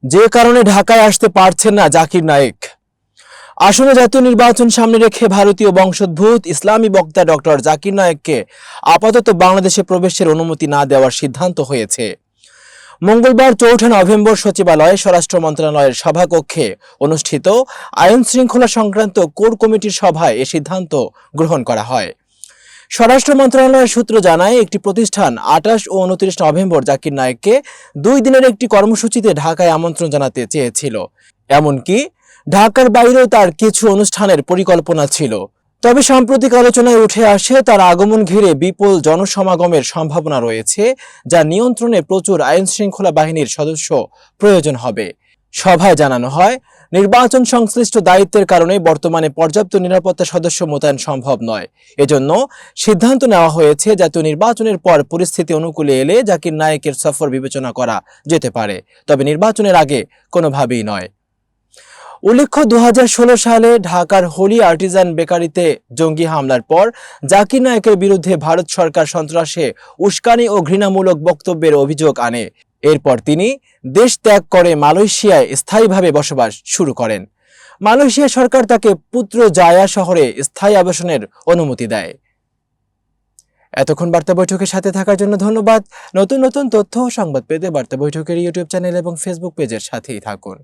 যে কারণে ঢাকায় আসতে পারছেন না জাকির নায়েক। আসন্ন জাতীয় নির্বাচন সামনে রেখে ভারতীয় বংশোদ্ভূত ইসলামী বক্তা ডক্টর জাকির নায়েককে আপাতত বাংলাদেশে প্রবেশের অনুমতি না দেওয়ার সিদ্ধান্ত হয়েছে। মঙ্গলবার ৪ নভেম্বর সচিবালয়ে স্বরাষ্ট্র মন্ত্রণালয়ের সভাকক্ষে অনুষ্ঠিত আইন শৃঙ্খলা সংক্রান্ত কোর কমিটির সভায় এ সিদ্ধান্ত গ্রহণ করা হয়। স্বরাষ্ট্র মন্ত্রণালয়ের সূত্র জানায়, একটি প্রতিষ্ঠান ২৮ ও ২৯ নভেম্বর জাকির নায়েককে ২ দিনের একটি কর্মসূচিতে ঢাকায় আমন্ত্রণ জানাতে চেয়েছিল। এমনকি ঢাকার বাইরেও তার কিছু অনুষ্ঠানের পরিকল্পনা ছিল। তবে সাম্প্রতিক আলোচনায় উঠে আসে তার আগমন ঘিরে বিপুল জনসমাগমের সম্ভাবনা রয়েছে, যা নিয়ন্ত্রণে প্রচুর আইন শৃঙ্খলা বাহিনীর সদস্য প্রয়োজন হবে। সভায় জানানো হয়, নির্বাচন সংশ্লিষ্ট দায়িত্বের কারণে বর্তমানে পর্যাপ্ত নিরাপত্তা সদস্য মোতায়েন সম্ভব নয়। এজন্য সিদ্ধান্ত নেওয়া হয়েছে জাতীয় নির্বাচনের পর পরিস্থিতি অনুকূলে এলে জাকির নায়েকের সফর বিবেচনা করা যেতে পারে, তবে নির্বাচনের আগে কোনোভাবেই নয়। উল্লেখ্য, ২০১৬ সালে ঢাকার হোলি আর্টিজান বেকারিতে জঙ্গি হামলার পর জাকির নায়েকের বিরুদ্ধে ভারত সরকার সন্ত্রাসে উস্কানি ও ঘৃণামূলক বক্তব্যের অভিযোগ আনে। এরপর তিনি দেশ ত্যাগ করে মালয়েশিয়ায় স্থায়ীভাবে বসবাস শুরু করেন। মালয়েশিয়া সরকার তাকে পুত্রজায়া শহরে স্থায়ী আবাসনের অনুমতি দেয়। এতক্ষণ বার্তা বৈঠকের সাথে থাকার জন্য ধন্যবাদ। নতুন নতুন তথ্য ও সংবাদ পেতে বার্তা বৈঠকের ইউটিউব চ্যানেল এবং ফেসবুক পেজের সাথেই থাকুন।